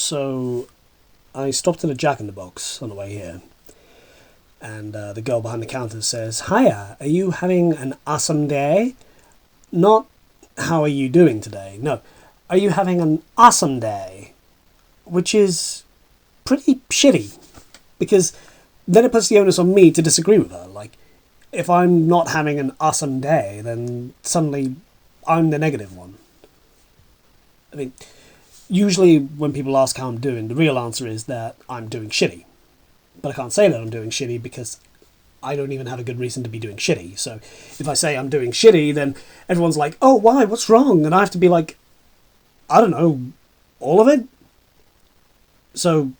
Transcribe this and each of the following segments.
So I stopped at a Jack in the Box on the way here, and the girl behind the counter says, "Hiya, are you having an awesome day?" Not, "How are you doing today?" No, "Are you having an awesome day?" Which is pretty shitty, because then it puts the onus on me to disagree with her. Like, if I'm not having an awesome day, then suddenly I'm the negative one. I mean, usually when people ask how I'm doing, the real answer is that I'm doing shitty. But I can't say that I'm doing shitty because I don't even have a good reason to be doing shitty. So if I say I'm doing shitty, then everyone's like, "Oh, why? What's wrong?" And I have to be like, "I don't know, all of it?" So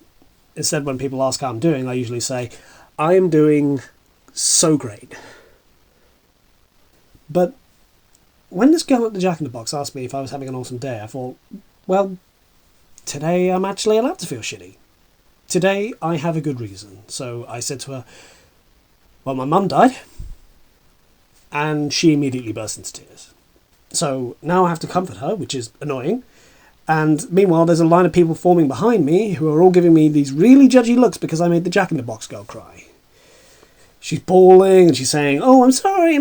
instead, when people ask how I'm doing, I usually say, "I am doing so great." But when this girl at the Jack in the Box asked me if I was having an awesome day, I thought, well, today I'm actually allowed to feel shitty. Today I have a good reason. So I said to her, "Well, my mum died." And she immediately burst into tears. So now I have to comfort her, which is annoying. And meanwhile, there's a line of people forming behind me who are all giving me these really judgy looks because I made the Jack in the Box girl cry. She's bawling and she's saying, "Oh, I'm sorry.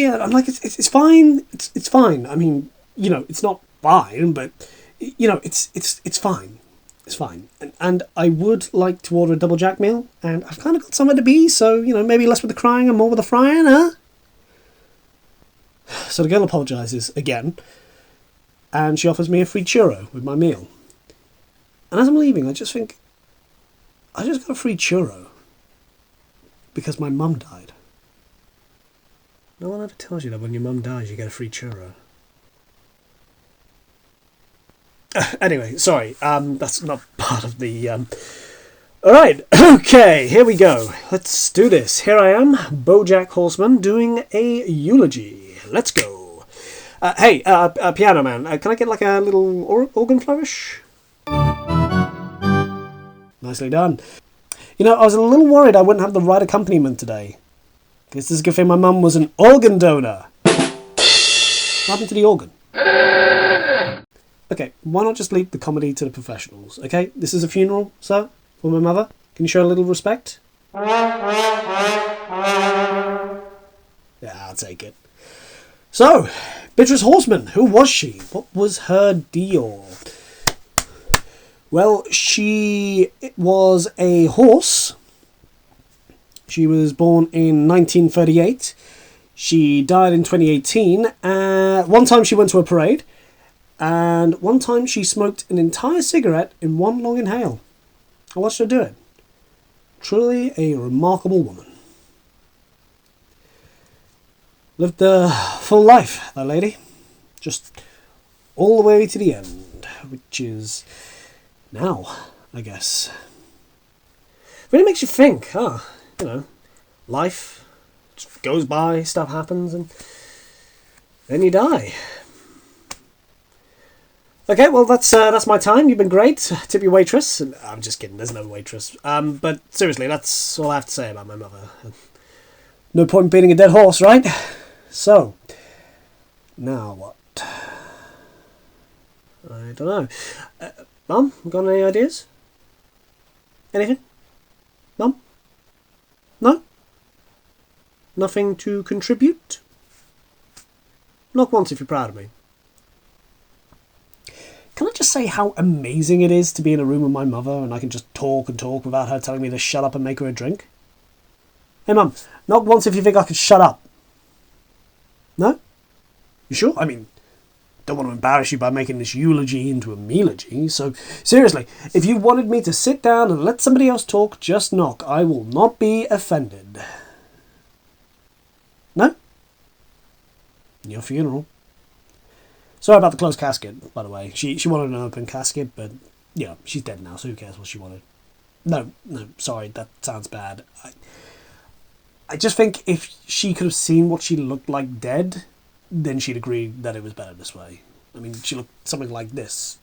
And I'm like, it's fine. It's fine. I mean, it's not fine, but it's fine. It's fine. And I would like to order a double Jack meal, and I've kind of got somewhere to be, so maybe less with the crying and more with the frying, huh?" So the girl apologises again, and she offers me a free churro with my meal. And as I'm leaving, I just think, I just got a free churro because my mum died. No one ever tells you that when your mum dies, you get a free churro. Anyway, sorry, that's not part of the... Alright, okay, here we go. Let's do this. Here I am, BoJack Horseman, doing a eulogy. Let's go. Hey, piano man, can I get like a little organ flourish? Nicely done. I was a little worried I wouldn't have the right accompaniment today. Guess this is a good thing my mum was an organ donor. What happened to the organ? Okay, why not just leave the comedy to the professionals, okay? This is a funeral, sir, for my mother. Can you show a little respect? Yeah, I'll take it. So, Beatrice Horseman, who was she? What was her deal? Well, she was a horse. She was born in 1938. She died in 2018. One time she went to a parade. And one time she smoked an entire cigarette in one long inhale. I watched her do it. Truly a remarkable woman. Lived a full life, that lady. Just all the way to the end, which is now, I guess. Really makes you think, huh? Life just goes by, stuff happens, and then you die. Okay, well, that's my time. You've been great. Tip your waitress. I'm just kidding, there's no waitress. But seriously, that's all I have to say about my mother. No point beating a dead horse, right? So, now what? I don't know. Mum, got any ideas? Anything? Mum? No? Nothing to contribute? Knock once if you're proud of me. Can I just say how amazing it is to be in a room with my mother and I can just talk and talk without her telling me to shut up and make her a drink? Hey Mum, knock once if you think I could shut up. No? You sure? I mean, don't want to embarrass you by making this eulogy into a melogy, so seriously, if you wanted me to sit down and let somebody else talk, just knock. I will not be offended. No? Your funeral. Sorry about the closed casket, by the way. She wanted an open casket, but, she's dead now, so who cares what she wanted. No, sorry, that sounds bad. I just think if she could have seen what she looked like dead, then she'd agree that it was better this way. I mean, she looked something like this.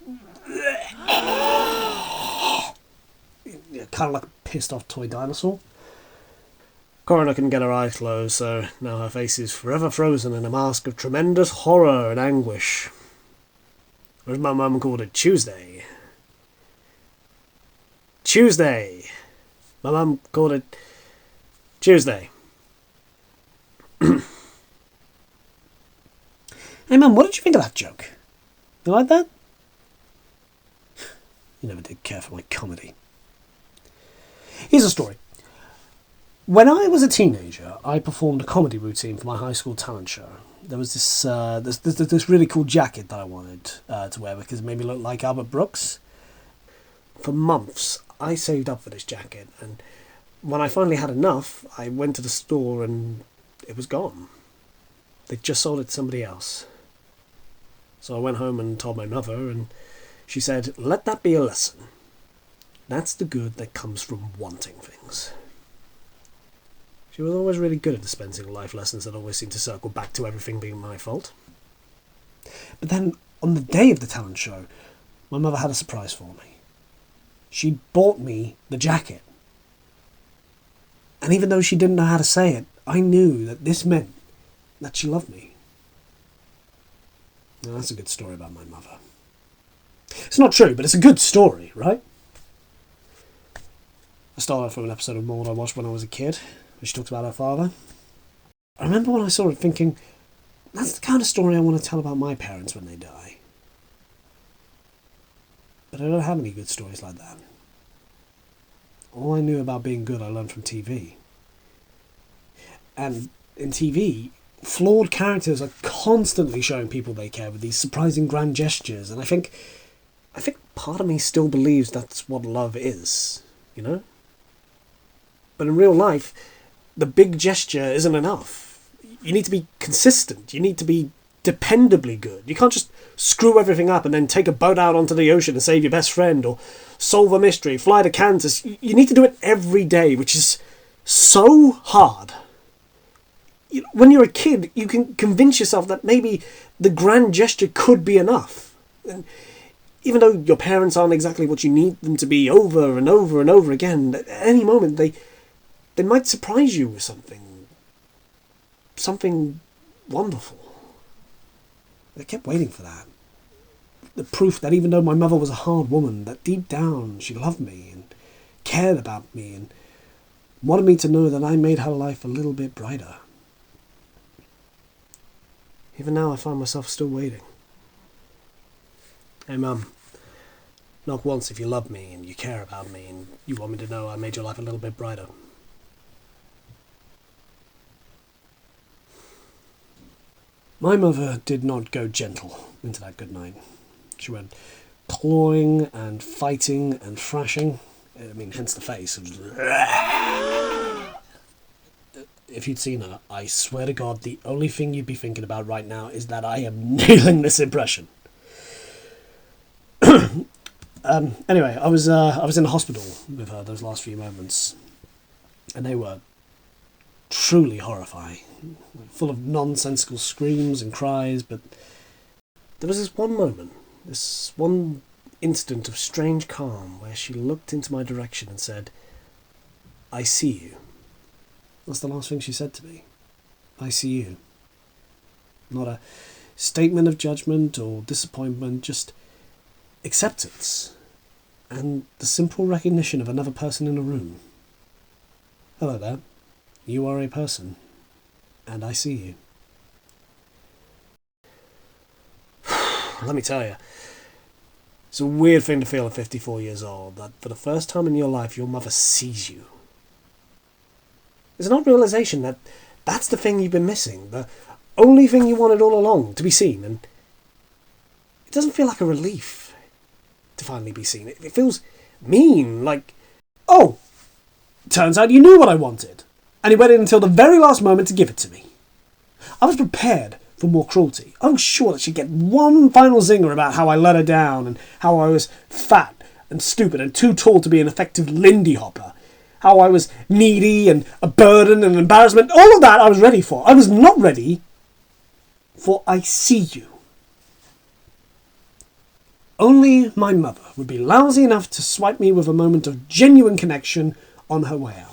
Kind of like a pissed off toy dinosaur. Coroner couldn't get her eyes closed, so now her face is forever frozen in a mask of tremendous horror and anguish. Or as my mum called it, Tuesday. Tuesday. My mum called it Tuesday. Hey Mum, what did you think of that joke? You like that? You never did care for my comedy. Here's a story. When I was a teenager, I performed a comedy routine for my high school talent show. There was this really cool jacket that I wanted to wear because it made me look like Albert Brooks. For months, I saved up for this jacket, and when I finally had enough, I went to the store and it was gone. They just sold it to somebody else. So I went home and told my mother, and she said, "Let that be a lesson. That's the good that comes from wanting things." She was always really good at dispensing life lessons that always seemed to circle back to everything being my fault. But then, on the day of the talent show, my mother had a surprise for me. She bought me the jacket. And even though she didn't know how to say it, I knew that this meant that she loved me. Now, that's a good story about my mother. It's not true, but it's a good story, right? I stole it from an episode of Maud I watched when I was a kid, where she talks about her father. I remember when I saw it thinking, that's the kind of story I want to tell about my parents when they die. But I don't have any good stories like that. All I knew about being good I learned from TV. And in TV, flawed characters are constantly showing people they care with these surprising grand gestures, and I think part of me still believes that's what love is, you know? But in real life, the big gesture isn't enough. You need to be consistent. You need to be dependably good. You can't just screw everything up and then take a boat out onto the ocean and save your best friend, or solve a mystery, fly to Kansas. You need to do it every day, which is so hard. When you're a kid, you can convince yourself that maybe the grand gesture could be enough. And even though your parents aren't exactly what you need them to be over and over and over again, at any moment they might surprise you with something wonderful. I kept waiting for that. The proof that even though my mother was a hard woman, that deep down she loved me and cared about me and wanted me to know that I made her life a little bit brighter. Even now I find myself still waiting. Hey Mum, knock once if you love me and you care about me and you want me to know I made your life a little bit brighter. My mother did not go gentle into that good night. She went clawing and fighting and thrashing. I mean, hence the face. If you'd seen her, I swear to God, the only thing you'd be thinking about right now is that I am nailing this impression. Anyway, I was in the hospital with her those last few moments, and they were truly horrifying, full of nonsensical screams and cries. But there was this one moment, this one instant of strange calm, where she looked into my direction and said, "I see you." That's the last thing she said to me. I see you. Not a statement of judgment or disappointment, just acceptance and the simple recognition of another person in a room. Hello there. You are a person, and I see you. Let me tell you, it's a weird thing to feel at 54 years old, that for the first time in your life your mother sees you. There's an odd realization that that's the thing you've been missing, the only thing you wanted all along, to be seen, and it doesn't feel like a relief to finally be seen. It feels mean, like, oh, turns out you knew what I wanted, and you waited until the very last moment to give it to me. I was prepared for more cruelty. I was sure that she'd get one final zinger about how I let her down, and how I was fat and stupid and too tall to be an effective Lindy Hopper. How I was needy and a burden and embarrassment. All of that I was ready for. I was not ready for I see you. Only my mother would be lousy enough to swipe me with a moment of genuine connection on her way out.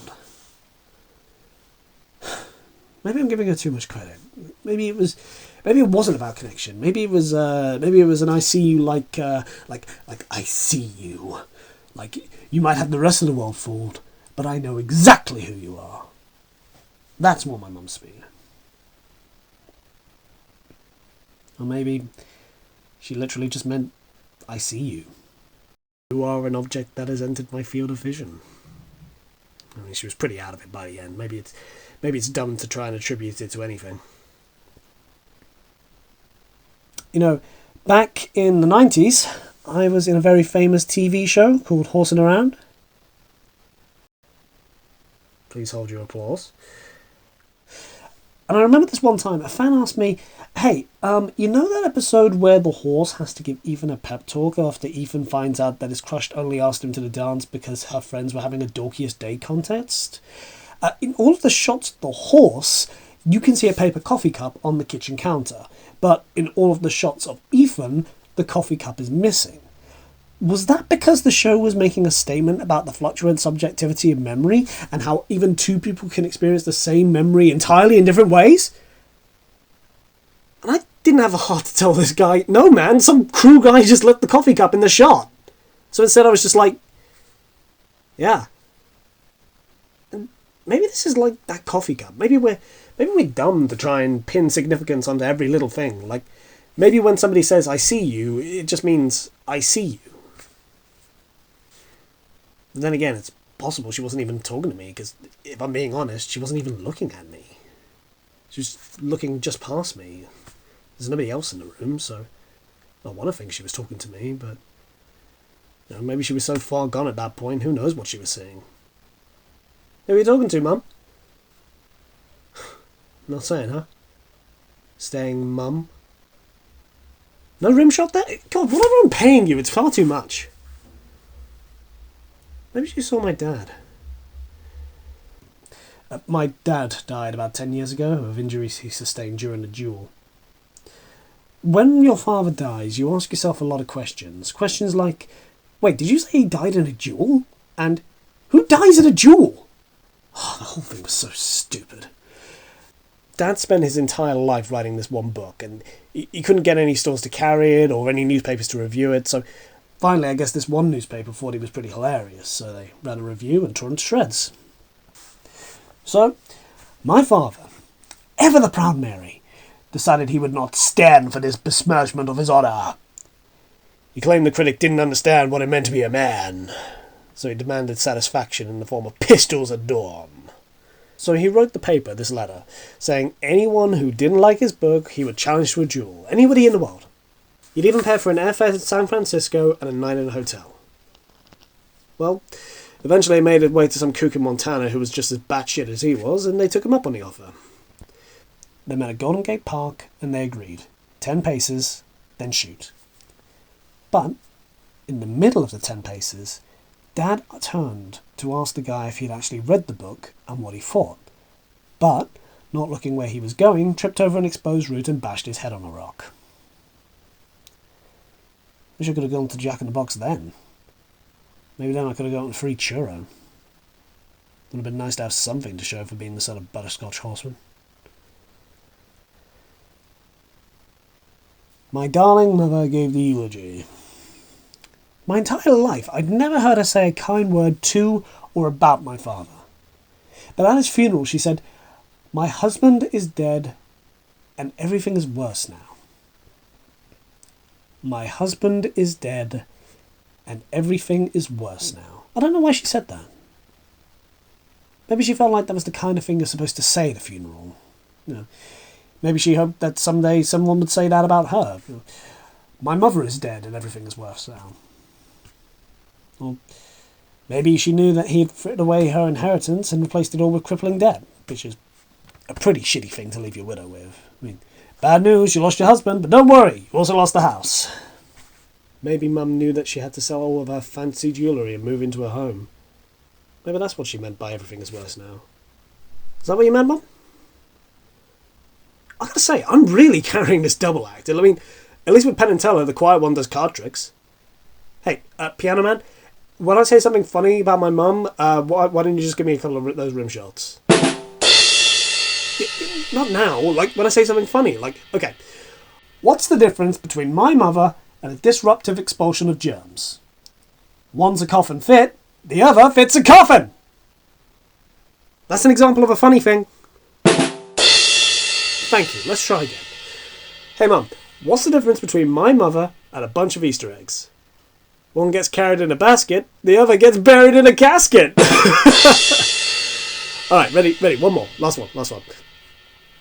Maybe I'm giving her too much credit. Maybe it wasn't about connection. Maybe it was an I see you like I see you. Like, you might have the rest of the world fooled, but I know exactly who you are. That's what my mum's speaking. Or maybe she literally just meant, I see you. You are an object that has entered my field of vision. I mean, she was pretty out of it by the end. Maybe it's dumb to try and attribute it to anything. You know, back in the 90s, I was in a very famous TV show called Horsing Around. Please hold your applause. And I remember this one time, a fan asked me, hey, you know that episode where the horse has to give Ethan a pep talk after Ethan finds out that his crush only asked him to the dance because her friends were having a dorkiest day contest? In all of the shots of the horse, you can see a paper coffee cup on the kitchen counter. But in all of the shots of Ethan, the coffee cup is missing. Was that because the show was making a statement about the fluctuant subjectivity of memory and how even two people can experience the same memory entirely in different ways? And I didn't have a heart to tell this guy, no man, some crew guy just left the coffee cup in the shot. So instead I was just like, yeah. And maybe this is like that coffee cup. Maybe we're dumb to try and pin significance onto every little thing. Like, maybe when somebody says, I see you, it just means, I see you. And then again, it's possible she wasn't even talking to me, because if I'm being honest, she wasn't even looking at me. She was looking just past me. There's nobody else in the room, so I want to think she was talking to me, but you know, maybe she was so far gone at that point, who knows what she was saying. Who are you talking to, Mum? Not saying, huh? Staying mum? No rim shot there? God, whatever I'm paying you, it's far too much. Maybe she saw my dad. My dad died about 10 years ago of injuries he sustained during a duel. When your father dies, you ask yourself a lot of questions. Questions like, wait, did you say he died in a duel? And who dies in a duel? Oh, the whole thing was so stupid. Dad spent his entire life writing this one book, and he couldn't get any stores to carry it or any newspapers to review it, so finally I guess this one newspaper thought he was pretty hilarious, so they ran a review and tore him to shreds. So, my father, ever the proud Mary, decided he would not stand for this besmirchment of his honour. He claimed the critic didn't understand what it meant to be a man, so he demanded satisfaction in the form of pistols at dawn. So he wrote the paper this letter, saying anyone who didn't like his book, he would challenge to a duel. Anybody in the world. He'd even pay for an airfare to San Francisco and a night in a hotel. Well, eventually he made his way to some kook in Montana who was just as batshit as he was, and they took him up on the offer. They met at Golden Gate Park, and they agreed. 10 paces, then shoot. But, in the middle of the 10 paces, Dad turned to ask the guy if he'd actually read the book and what he thought. But, not looking where he was going, tripped over an exposed root and bashed his head on a rock. Wish I could have gone to Jack in the Box then. Maybe then I could have gotten a free churro. Would have been nice to have something to show for being the son of Butterscotch Horseman. My darling mother gave the eulogy. My entire life, I'd never heard her say a kind word to or about my father. But at his funeral, she said, "My husband is dead, and everything is worse now." My husband is dead, and everything is worse now. I don't know why she said that. Maybe she felt like that was the kind of thing you're supposed to say at a funeral. You know, maybe she hoped that someday someone would say that about her. You know, my mother is dead, and everything is worse now. Or maybe she knew that he'd frittered away her inheritance and replaced it all with crippling debt, which is a pretty shitty thing to leave your widow with. I mean, bad news, you lost your husband, but don't worry, you also lost the house. Maybe Mum knew that she had to sell all of her fancy jewellery and move into a home. Maybe that's what she meant by everything is worse now. Is that what you meant, Mum? I gotta say, I'm really carrying this double act. I mean, at least with Penn and Teller, the quiet one does card tricks. Hey, Piano Man, when I say something funny about my mum, why don't you just give me a couple of those rim shots? Not now, like when I say something funny, like, okay. What's the difference between my mother and a disruptive expulsion of germs? One's a coffin fit, the other fits a coffin. That's an example of a funny thing. Thank you. Let's try again. Hey Mum, what's the difference between my mother and a bunch of Easter eggs? One gets carried in a basket, the other gets buried in a casket. Alright, ready, one more. Last one.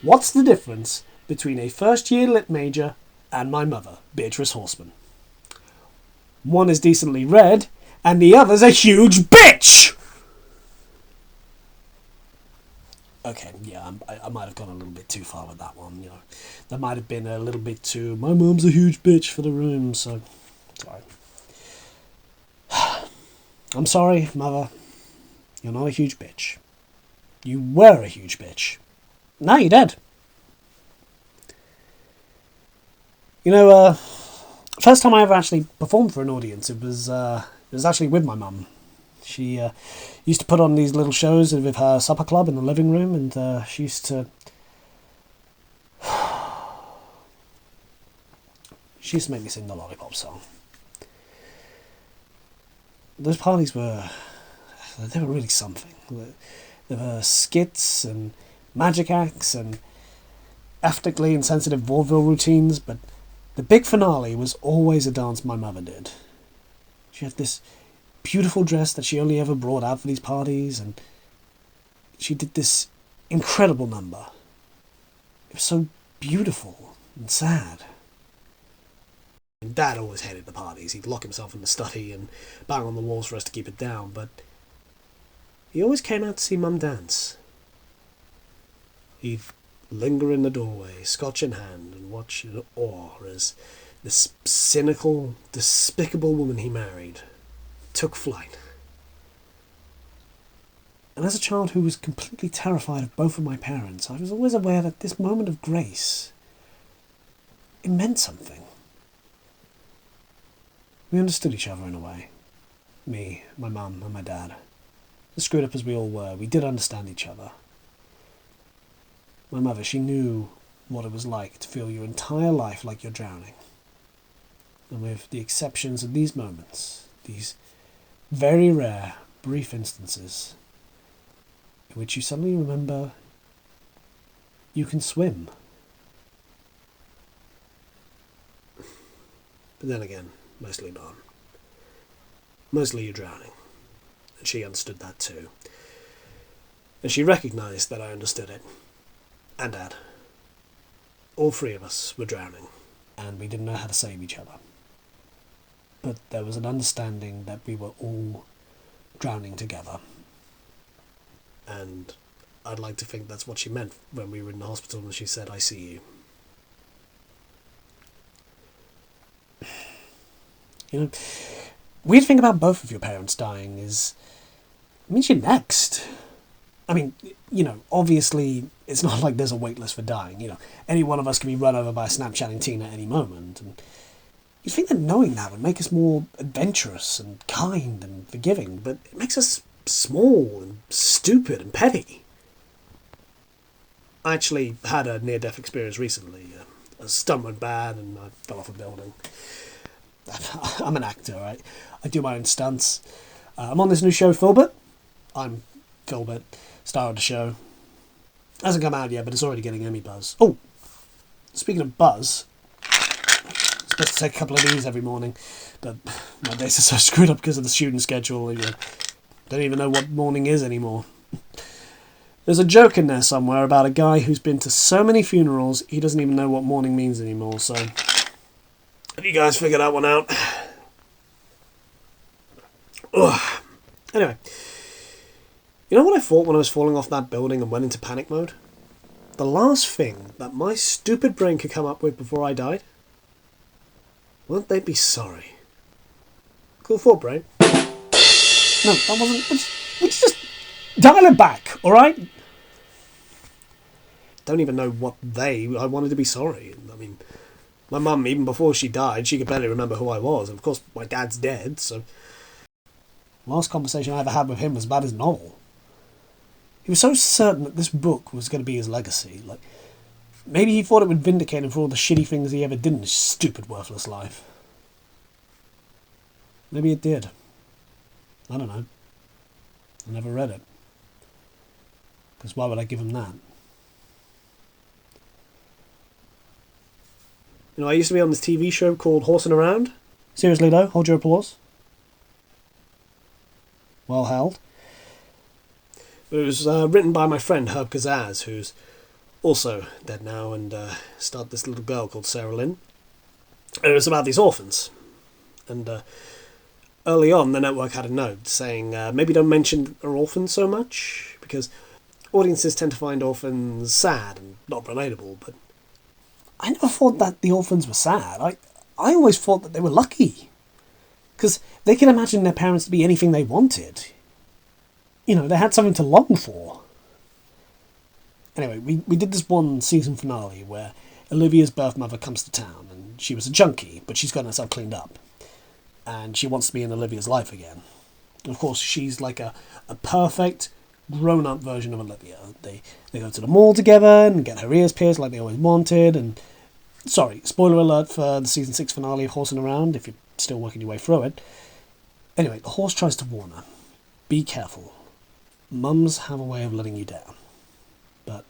What's the difference between a first-year lit major and my mother, Beatrice Horseman? One is decently read, and the other's a huge bitch! Okay, yeah, I might have gone a little bit too far with that one, you know. That might have been a little bit too, my mum's a huge bitch for the room, so... Sorry. I'm sorry, Mother. You're not a huge bitch. You were a huge bitch. Now you're dead. You know, first time I ever actually performed for an audience, it was actually with my mum. She used to put on these little shows with her supper club in the living room, and she used to make me sing the Lollipop song. Those parties were really something. There were skits and magic acts and ethically insensitive vaudeville routines, but the big finale was always a dance my mother did. She had this beautiful dress that she only ever brought out for these parties, and she did this incredible number. It was so beautiful and sad. And Dad always hated the parties. He'd lock himself in the study and bang on the walls for us to keep it down, but he always came out to see Mum dance. He'd linger in the doorway, scotch in hand, and watch in awe as this cynical, despicable woman he married took flight. And as a child who was completely terrified of both of my parents, I was always aware that this moment of grace, it meant something. We understood each other in a way. Me, my mum, and my dad. As screwed up as we all were, we did understand each other. My mother, she knew what it was like to feel your entire life like you're drowning. And with the exceptions of these moments, these very rare, brief instances, in which you suddenly remember you can swim. But then again, mostly not. Mostly you're drowning. And she understood that too. And she recognised that I understood it. And Dad. All three of us were drowning. And we didn't know how to save each other. But there was an understanding that we were all drowning together. And I'd like to think that's what she meant when we were in the hospital and she said, "I see you." You know, weird thing about both of your parents dying is, it means you're next. I mean, you know, obviously, it's not like there's a wait list for dying. You know, any one of us can be run over by a Snapchatting teen at any moment. And you'd think that knowing that would make us more adventurous and kind and forgiving, but it makes us small and stupid and petty. I actually had a near-death experience recently. A stunt went bad and I fell off a building. I'm an actor, right? I do my own stunts. I'm on this new show, Filbert. I'm Filbert, star of the show. Hasn't come out yet, but it's already getting Emmy buzz. Oh, speaking of buzz, I'm supposed to take a couple of these every morning, but my days are so screwed up because of the shooting schedule. You don't even know what morning is anymore. There's a joke in there somewhere about a guy who's been to so many funerals, he doesn't even know what morning means anymore, so have you guys figured that one out? Ugh. Anyway, you know what I thought when I was falling off that building and went into panic mode? The last thing that my stupid brain could come up with before I died? Won't they be sorry? Cool thought, brain. No, that wasn't... Would you just dial it back, alright? Don't even know what I wanted to be sorry. I mean, my mum, even before she died, she could barely remember who I was. And of course, my dad's dead, so... Last conversation I ever had with him was about his novel. He was so certain that this book was going to be his legacy. Like, maybe he thought it would vindicate him for all the shitty things he ever did in his stupid, worthless life. Maybe it did. I don't know. I never read it. Because why would I give him that? You know, I used to be on this TV show called Horsing Around. Seriously though, hold your applause. Well held. It was written by my friend Herb Kazaz, who's also dead now, and starred this little girl called Sarah Lynn. And it was about these orphans. And early on, the network had a note saying, maybe don't mention they're orphans so much, because audiences tend to find orphans sad and not relatable, but I never thought that the orphans were sad. I always thought that they were lucky. Because they could imagine their parents to be anything they wanted. You know, they had something to long for. Anyway, we did this one season finale where Olivia's birth mother comes to town, and she was a junkie, but she's gotten herself cleaned up. And she wants to be in Olivia's life again. And of course, she's like a perfect grown-up version of Olivia. They go to the mall together and get her ears pierced like they always wanted, and sorry, spoiler alert for the season 6 finale of Horsing Around, if you're still working your way through it. Anyway, the horse tries to warn her. Be careful. Mums have a way of letting you down. But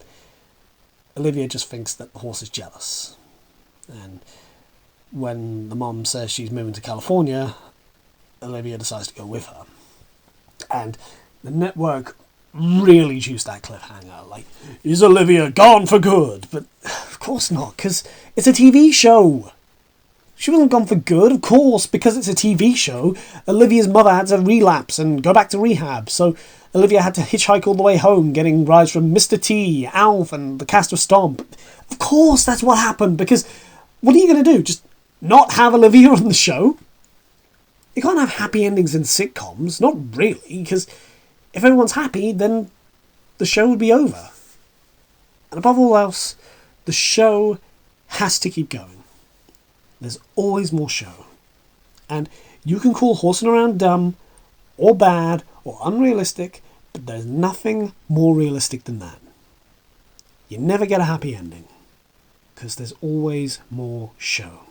Olivia just thinks that the horse is jealous. And when the mom says she's moving to California, Olivia decides to go with her. And the network really juiced that cliffhanger. Like, is Olivia gone for good? But of course not, because it's a TV show. She wasn't gone for good, of course, because it's a TV show. Olivia's mother had to relapse and go back to rehab, so Olivia had to hitchhike all the way home, getting rides from Mr. T, Alf, and the cast of Stomp. Of course that's what happened, because what are you going to do? Just not have Olivia on the show? You can't have happy endings in sitcoms, not really, because if everyone's happy, then the show would be over. And above all else, the show has to keep going. There's always more show. And you can call Horsing Around dumb, or bad, or unrealistic, but there's nothing more realistic than that. You never get a happy ending, because there's always more show.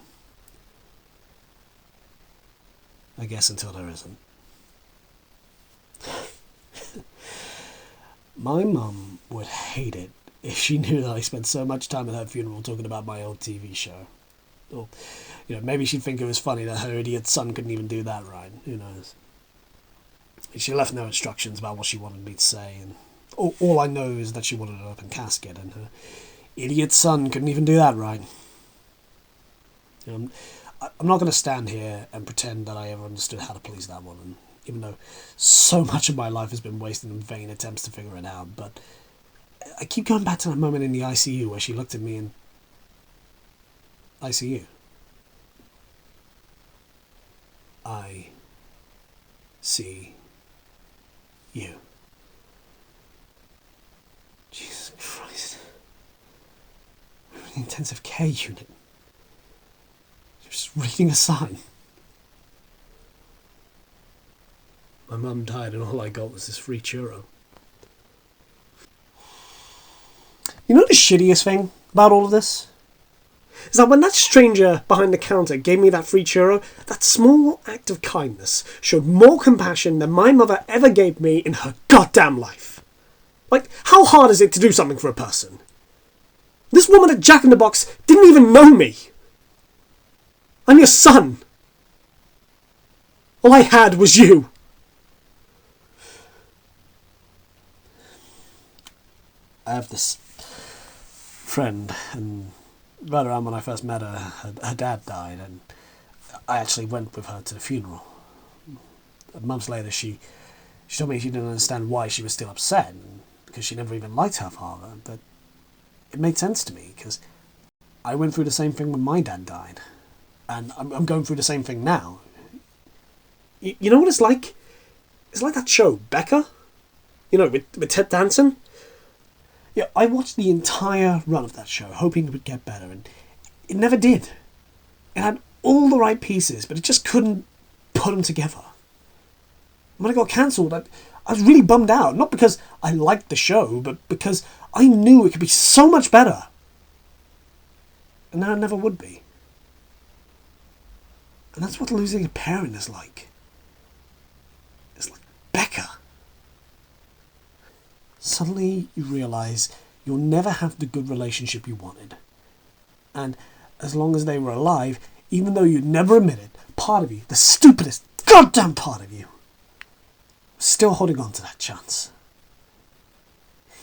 I guess until there isn't. My mum would hate it if she knew that I spent so much time at her funeral talking about my old TV show. Or, you know, maybe she'd think it was funny that her idiot son couldn't even do that right. Who knows? She left no instructions about what she wanted me to say, and all I know is that she wanted an open casket, and her idiot son couldn't even do that right. I'm not going to stand here and pretend that I ever understood how to please that woman, even though so much of my life has been wasted in vain attempts to figure it out. But I keep going back to that moment in the ICU where she looked at me and... ICU. I see you. Jesus Christ. We're in the intensive care unit. You're just reading a sign. My mum died and all I got was this free churro. You know the shittiest thing about all of this? Is that when that stranger behind the counter gave me that free churro, that small act of kindness showed more compassion than my mother ever gave me in her goddamn life. Like, how hard is it to do something for a person? This woman at Jack in the Box didn't even know me. I'm your son. All I had was you. I have this friend, and right around when I first met her dad died, and I actually went with her to the funeral. Months later, she told me she didn't understand why she was still upset, because she never even liked her father, but it made sense to me, because I went through the same thing when my dad died, and I'm going through the same thing now. You know what it's like? It's like that show, Becca? You know, with Ted Danson? Yeah, I watched the entire run of that show, hoping it would get better, and it never did. It had all the right pieces, but it just couldn't put them together. When it got cancelled, I was really bummed out, not because I liked the show, but because I knew it could be so much better. And now it never would be. And that's what losing a parent is like. It's like, Becca! Suddenly you realise you'll never have the good relationship you wanted. And as long as they were alive, even though you'd never admit it, part of you, the stupidest goddamn part of you, was still holding on to that chance.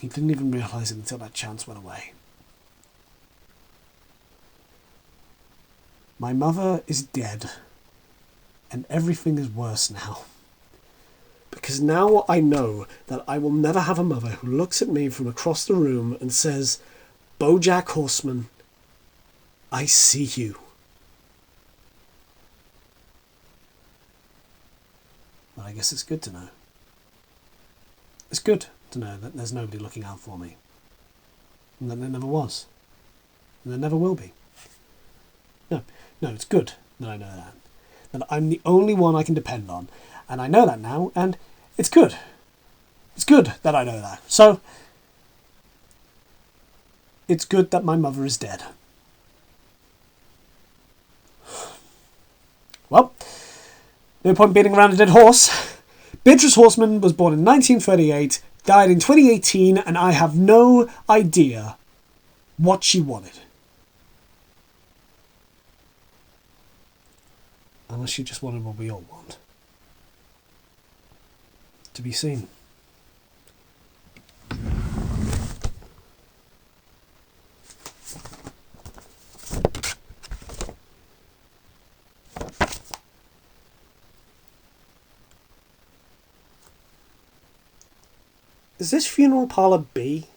You didn't even realise it until that chance went away. My mother is dead, and everything is worse now. Because now I know that I will never have a mother who looks at me from across the room and says, BoJack Horseman, I see you. But I guess it's good to know. It's good to know that there's nobody looking out for me. And that there never was. And there never will be. No, it's good that I know that. That I'm the only one I can depend on. And I know that now, and it's good. It's good that I know that. So, it's good that my mother is dead. Well, no point beating around a dead horse. Beatrice Horseman was born in 1938, died in 2018, and I have no idea what she wanted. Unless she just wanted what we all want. To be seen. Is this funeral parlour B?